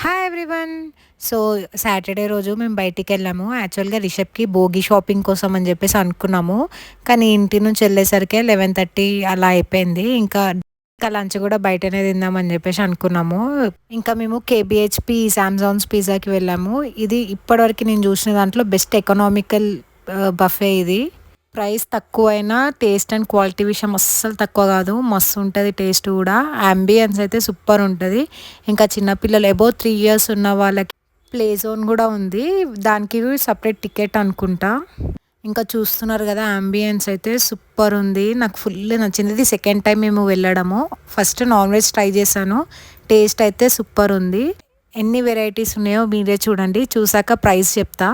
Hi everyone. So, Saturday రోజు మేము బయటికెళ్ళాము. యాక్చువల్‌గా రిషబ్‌కి భోగి షాపింగ్ కోసం అని జెప్పేసి అనుకున్నాము. కానీ ఇంటి నుంచి ఎళ్ళేసరికే 11:30 అలా అయిపోయింది. ఇంకా లంచ్ గూడా బయటనే తిందామని జెప్పేసి అనుకున్నాము. ఇంకా మేము కేబీహెచ్‌పి శామ్‌జాన్స్ పిజ్జాకి వెళ్ళాము. ఇది ఇప్పటివరకు నేను జూసిన దాంట్లో బెస్ట్ ఎకనామికల్ బఫే ఇది. ప్రైస్ తక్కువైనా టేస్ట్ అండ్ క్వాలిటీ విషయం అస్సలు తక్కువ కాదు. మస్తుంటది టేస్ట్ గూడా. యాంబియన్స్ అయితే సూపర్ ఉంటది. ఇంకా చిన్న పిల్లలు అబోవ్ 3 ఇయర్స్ ఉన్న వాళ్ళకి ప్లే జోన్ గూడా ఉంది. దానికి సెపరేట్ టికెట్ అనుకుంటా. ఇంకా చూస్తున్నారు గదా! యాంబియన్స్ అయితే సూపర్ ఉంది. నాకు ఫుల్ నచ్చింది. ఇది సెకండ్ టైమ్ మేము వెళ్ళడము. ఫస్ట్ నాన్ వెజ్ ట్రై చేశాను. టేస్ట్ అయితే సూపర్ ఉంది. ఎన్ని వెరైటీస్ ఉన్నాయో మీరే చూడండి. చూసాక ప్రైస్ చెప్తా.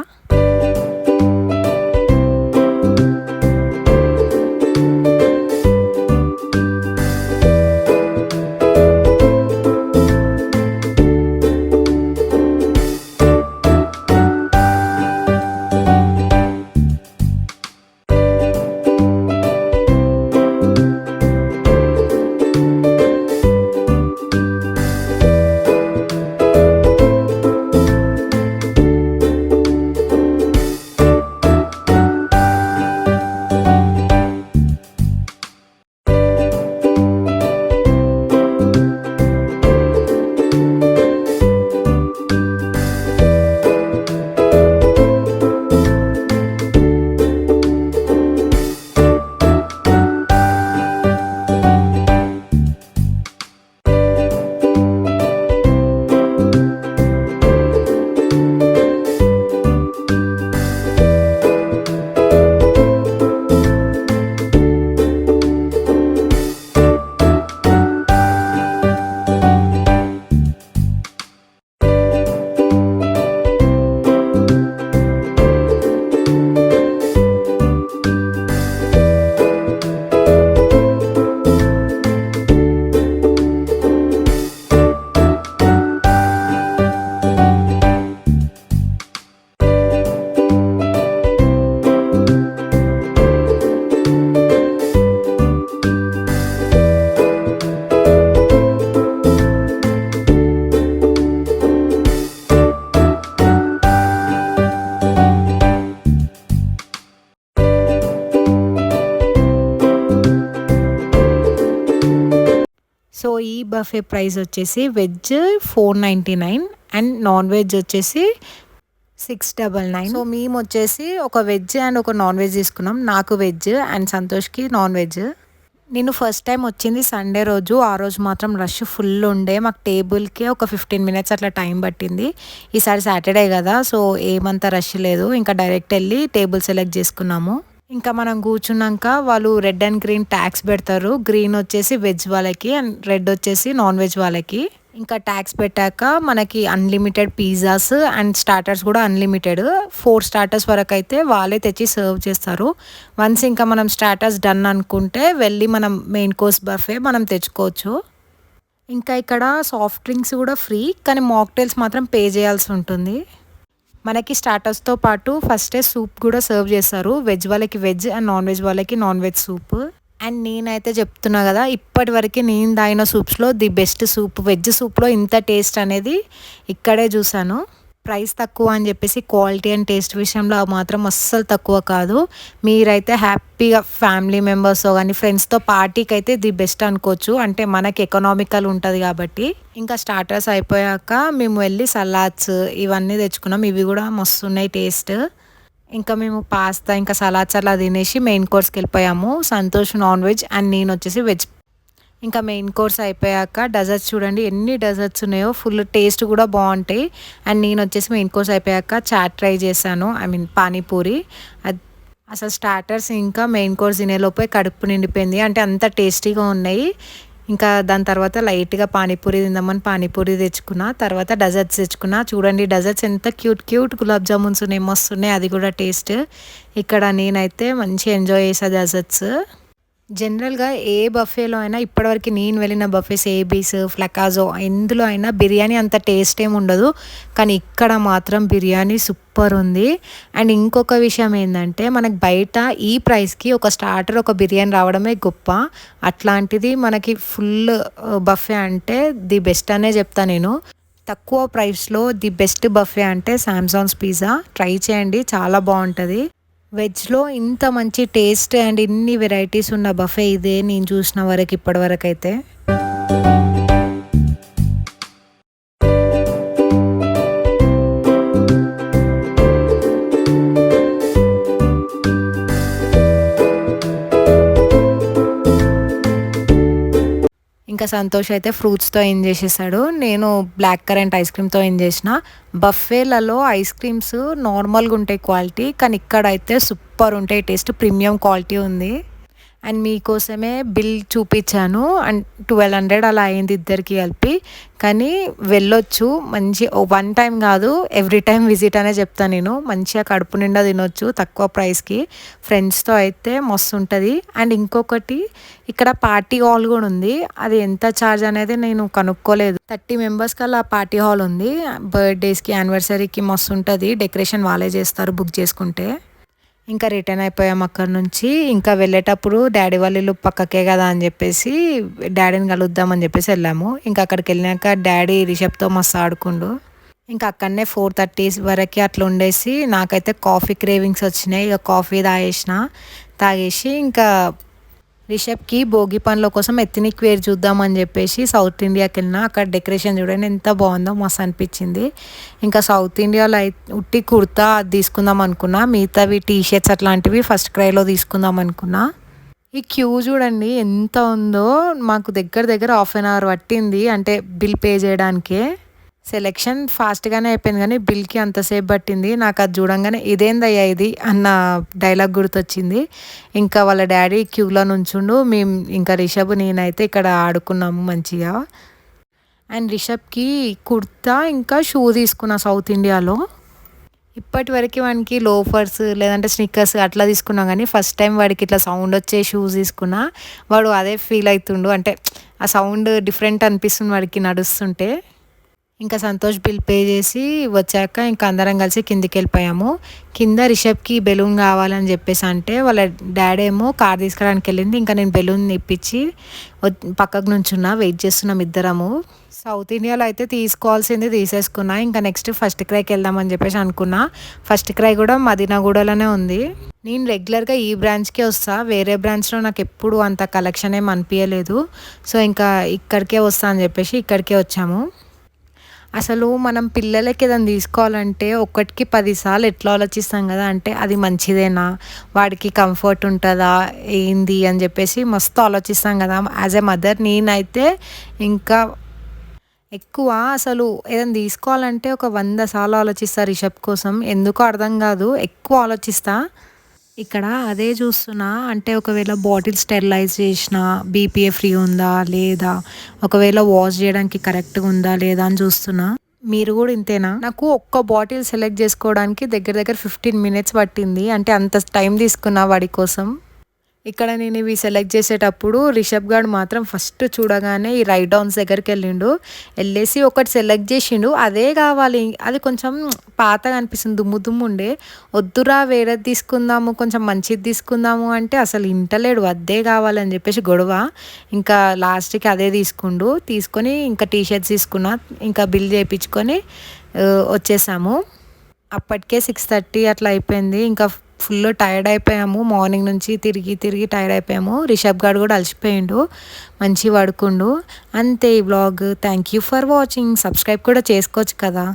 సో, ఈ బఫే ప్రైస్ వచ్చేసి వెజ్ 499 అండ్ నాన్ వెజ్ వచ్చేసి 699. సో, మేమొచ్చేసి ఒక వెజ్ అండ్ ఒక నాన్ వెజ్ తీసుకున్నాం. నాకు వెజ్ అండ్ సంతోష్‌కి నాన్ వెజ్. నేను ఫస్ట్ టైం వచ్చింది సండే రోజు. ఆ రోజు మాత్రం రష్ ఫుల్ ఉండే. మాకు టేబుల్‌కే ఒక 15 మినిట్స్ అట్లా టైం పట్టింది. ఈసారి సాటర్డే కదా! సో, ఏమంత రష్ లేదు. ఇంకా డైరెక్ట్ ఎళ్లి టేబుల్ సెలెక్ట్ చేసుకున్నాము. ఇంకా మనం కూర్చున్నాక వాళ్ళు రెడ్ అండ్ గ్రీన్ ట్యాగ్స్ పెడతారు. గ్రీన్ వచ్చేసి వెజ్ వాళ్ళకి అండ్ రెడ్ వచ్చేసి నాన్ వెజ్ వాళ్ళకి. ఇంకా ట్యాగ్స్ పెట్టాక మనకి అన్లిమిటెడ్ పిజ్జాస్ అండ్ స్టార్టర్స్ కూడా అన్లిమిటెడ్. 4 స్టార్టర్స్ వరకు అయితే వాళ్ళే తెచ్చి సర్వ్ చేస్తారు. వన్స్ ఇంకా మనం స్టార్టర్స్ డన్ అనుకుంటే వెళ్ళి మనం మెయిన్ కోర్స్ బఫే మనం తెచ్చుకోవచ్చు. ఇంకా ఇక్కడ సాఫ్ట్ డ్రింక్స్ కూడా ఫ్రీ. కానీ మాక్టైల్స్ మాత్రం పే చేయాల్సి ఉంటుంది. మనకి స్టార్టర్స్‌తో పాటు ఫస్టే సూప్ కూడా సర్వ్ చేస్తారు. వెజ్ వాళ్ళకి వెజ్ అండ్ నాన్ వెజ్ వాళ్ళకి నాన్ వెజ్ సూప్. అండ్ నేనైతే చెప్తున్నా కదా! ఇప్పటివరకు నేను తాగిన సూప్స్‌లో ది బెస్ట్ సూప్. వెజ్ సూప్‌లో ఇంత టేస్ట్ అనేది ఇక్కడే చూసాను. ప్రైస్ తక్కువ అని చెప్పేసి క్వాలిటీ అండ్ టేస్ట్ విషయంలో మాత్రం అస్సలు తక్కువ కాదు. మీరైతే హ్యాపీగా ఫ్యామిలీ మెంబర్స్‌తో గానీ, ఫ్రెండ్స్‌తో పార్టీకైతే ది బెస్ట్ అనుకోవచ్చు. అంటే మనకి ఎకనామికల్ ఉంటది కాబట్టి. ఇంకా స్టార్టర్స్ అయిపోయాక మేము వెళ్ళి సలాడ్స్ ఇవన్నీ తెచ్చుకున్నాం. ఇవి కూడా మస్తున్నాయి టేస్ట్. ఇంకా మేము పాస్తా ఇంకా సలాడ్స్ అలా తినేసి మెయిన్ కోర్స్‌కెళ్ళిపోయాము. సంతోష్ నాన్ వెజ్ అండ్ నేనొచ్చేసి వెజ్. ఇంకా మెయిన్ కోర్స్ అయిపోయాక డెజర్ట్స్ చూడండి ఎన్ని డెజర్ట్స్ ఉన్నాయో. ఫుల్ టేస్ట్ కూడా బాగుంటాయి. అండ్ నేనొచ్చేసి మెయిన్ కోర్స్ అయిపోయాక చాట్ ట్రై చేశాను. I mean panipuri. అద్ అసలు స్టార్టర్స్ ఇంకా మెయిన్ కోర్స్ తినేలోపే కడుపు నిండిపోయింది. అంటే అంత టేస్టీగా ఉన్నాయి. ఇంకా దాని తర్వాత లైట్‌గా పానీపూరి తిందామని పానీపూరి తెచ్చుకున్నా. తర్వాత డెజర్ట్స్ తెచ్చుకున్నా. చూడండి డెజర్ట్స్ ఎంత క్యూట్ క్యూట్ గులాబ్ జామున్స్ ఉన్నాయి. మస్తున్నాయి అది కూడా టేస్ట్. ఇక్కడ నేనైతే మంచిగా ఎంజాయ్ చేశా డెజర్ట్స్. జనరల్‌గా ఏ బఫేలో అయినా ఇప్పటివరకు నేను వెళ్ళిన బఫేస్ ఏబీస్, ఫ్లకాజో ఎందులో అయినా బిర్యానీ అంత టేస్ట్ ఏమి ఉండదు. కానీ ఇక్కడ మాత్రం బిర్యానీ సూపర్ ఉంది. అండ్ ఇంకొక విషయం ఏందంటే మనకు బయట ఈ ప్రైస్‌కి ఒక స్టార్టర్ ఒక బిర్యానీ రావడమే గొప్ప. అట్లాంటిది మనకి ఫుల్ బఫే అంటే ది బెస్ట్ అనే చెప్తా నేను. తక్కువ ప్రైస్లో ది బెస్ట్ బఫే అంటే సామ్సన్స్ పిజ్జా. ట్రై చేయండి, చాలా బాగుంటుంది. వెజ్లో ఇంత మంచి టేస్ట్ అండ్ ఇన్ని వెరైటీస్ ఉన్న బఫే ఇదే నేను చూసిన వరకు ఇప్పటివరకు అయితే. ఇంకా సంతోష్ అయితే ఫ్రూట్స్తో ఏం చేసేసాడు. నేను బ్లాక్ కరెంట్ ఐస్ క్రీమ్తో ఏం చేసిన. బఫేలలో ఐస్ క్రీమ్స్ నార్మల్గా ఉంటాయి క్వాలిటీ, కానీ ఇక్కడైతే సూపర్ ఉంటాయి టేస్ట్, ప్రీమియం క్వాలిటీ ఉంది. అండ్ మీకోసమే బిల్ చూపించాను. అండ్ 1200 అలా అయింది ఇద్దరికి కలిపి. కానీ వెళ్ళొచ్చు మంచి వన్ టైం కాదు, ఎవ్రీ టైం విజిట్ అనే చెప్తాను నేను. మంచిగా కడుపు నిండా తినొచ్చు తక్కువ ప్రైస్కి. ఫ్రెండ్స్తో అయితే మస్తు ఉంటుంది. అండ్ ఇంకొకటి ఇక్కడ పార్టీ హాల్ కూడా ఉంది. అది ఎంత ఛార్జ్ అనేది నేను కనుక్కోలేదు. 30 మెంబర్స్కి అలా పార్టీ హాల్ ఉంది. బర్త్డేస్కి, యానివర్సరీకి మస్తు ఉంటుంది. డెకరేషన్ వాళ్ళే చేస్తారు బుక్ చేసుకుంటే. ఇంకా రిటర్న్ అయిపోయాం అక్కడ నుంచి. ఇంకా వెళ్ళేటప్పుడు డాడీ వాళ్ళ ఇల్లు పక్కకే కదా అని చెప్పేసి డాడీని కలుద్దామని చెప్పేసి వెళ్ళాము. ఇంకా అక్కడికి వెళ్ళాక డాడీ రిషబ్తో మస్తు ఆడుకుండు. ఇంకా అక్కడనే 4:30 వరకు అట్లా ఉండేసి నాకైతే కాఫీ క్రేవింగ్స్ వచ్చినాయి. ఇక కాఫీ తాగేసి ఇంకా రిషబ్కి భోగి పండ్ల కోసం ఎథనిక్ వేర్ చూద్దామని చెప్పేసి సౌత్ ఇండియాకి వెళ్ళినా. అక్కడ డెకరేషన్ చూడండి ఎంత బాగుందో, మస్తు అనిపించింది. ఇంకా సౌత్ ఇండియాలో అయితే ఉట్టి కుర్తా అది తీసుకుందాం అనుకున్నా. మిగతావి టీ షర్ట్స్ అట్లాంటివి ఫస్ట్ క్రైలో తీసుకుందాం అనుకున్నా. ఈ క్యూ చూడండి ఎంత ఉందో. మాకు దగ్గర హాఫ్ అన్ అవర్ పట్టింది, అంటే బిల్ పే చేయడానికే. సెలెక్షన్ ఫాస్ట్గానే అయిపోయింది కానీ బిల్కి అంతసేపు పట్టింది. నాకు అది చూడంగానే ఇదేందయ్యా ఇది అన్న డైలాగ్ గుర్తొచ్చింది. ఇంకా వాళ్ళ డాడీ క్యూలో నుంచుండు. మేము ఇంకా రిషబ్ నేనైతే ఇక్కడ ఆడుకున్నాము మంచిగా. అండ్ రిషబ్కి కుర్తా ఇంకా షూ తీసుకున్నా సౌత్ ఇండియాలో. ఇప్పటి వరకు వానికి లోఫర్స్ లేదంటే స్నిక్కర్స్ అట్లా తీసుకున్నా, కానీ ఫస్ట్ టైం వాడికి ఇట్లా సౌండ్ వచ్చే షూస్ తీసుకున్నా. వాడు అదే ఫీల్ అవుతుండు, అంటే ఆ సౌండ్ డిఫరెంట్ అనిపిస్తుంది వాడికి నడుస్తుంటే. ఇంకా సంతోష్ బిల్ పే చేసి వచ్చాక ఇంకా అందరం కలిసి కిందికి వెళ్ళిపోయాము. కింద రిషబ్కి బెలూన్ కావాలని చెప్పేసి అంటే వాళ్ళ డాడీ ఏమో కార్ తీసుకురావడానికి వెళ్ళింది. ఇంకా నేను బెలూన్ ఇప్పించి పక్కకు నుంచున్నా, వెయిట్ చేస్తున్నాం ఇద్దరము. సౌత్ ఇండియాలో అయితే తీసుకోవాల్సింది తీసేసుకున్నా. ఇంకా నెక్స్ట్ ఫస్ట్ క్రైకి వెళ్దామని చెప్పేసి అనుకున్నా. ఫస్ట్ క్రై కూడా మదీనాగూడలోనే ఉంది. నేను రెగ్యులర్గా ఈ బ్రాంచ్కే వస్తా, వేరే బ్రాంచ్లో నాకు ఎప్పుడు అంత కలెక్షన్ ఏం అనిపించలేదు. సో ఇంకా ఇక్కడికే వస్తా అని చెప్పేసి ఇక్కడికే వచ్చాము. అసలు మనం పిల్లలకి ఏదైనా తీసుకోవాలంటే ఒకటికి 10 సార్లు ఎట్లా ఆలోచిస్తాం కదా, అంటే అది మంచిదేనా, వాడికి కంఫర్ట్ ఉంటుందా ఏంది అని చెప్పేసి మస్తు ఆలోచిస్తాం కదా యాజ్ ఎ మదర్. నేనైతే ఇంకా ఎక్కువ అసలు ఏదైనా తీసుకోవాలంటే ఒక 100 సార్లు ఆలోచిస్తా రిషబ్ కోసం. ఎందుకో అర్థం కాదు, ఎక్కువ ఆలోచిస్తా. ఇక్కడ అదే చూస్తున్నా, అంటే ఒకవేళ బాటిల్ స్టెరిలైజ్ చేసిన బీపీఏ ఫ్రీ ఉందా లేదా, ఒకవేళ వాష్ చేయడానికి కరెక్ట్గా ఉందా లేదా అని చూస్తున్నా. మీరు కూడా ఇంతేనా? నాకు ఒక్క బాటిల్ సెలెక్ట్ చేసుకోవడానికి దగ్గర 15 మినిట్స్ పట్టింది, అంటే అంత టైం తీసుకున్నా వాడి కోసం. ఇక్కడ నేను ఇవి సెలెక్ట్ చేసేటప్పుడు రిషబ్ గాడు మాత్రం ఫస్ట్ చూడగానే ఈ రైట్ డౌన్స్ దగ్గరికి వెళ్ళేసి ఒకటి సెలెక్ట్ చేసిండు. అదే కావాలి, అది కొంచెం పాతగా అనిపిస్తుంది, దుమ్ము ఉండే. వద్దురా వేరేది తీసుకుందాము, కొంచెం మంచిది తీసుకుందాము అంటే అసలు ఇంటలేడు, అదే కావాలని చెప్పేసి గొడవ. ఇంకా లాస్ట్కి అదే తీసుకొని ఇంకా టీ షర్ట్స్ తీసుకున్నా. ఇంకా బిల్ చేయించుకొని వచ్చేసాము. అప్పటికే 6:30 అట్లా అయిపోయింది. ఇంకా ఫుల్ టైర్డ్ అయిపోయాము, మార్నింగ్ నుంచి తిరిగి టైర్డ్ అయిపోయాము. రిషబ్ గారు కూడా అలసిపోయిండు, మంచి పడుకుండు. అంతే ఈ vlog. Thank you for watching. Subscribe కూడా చేసుకోవచ్చు కదా.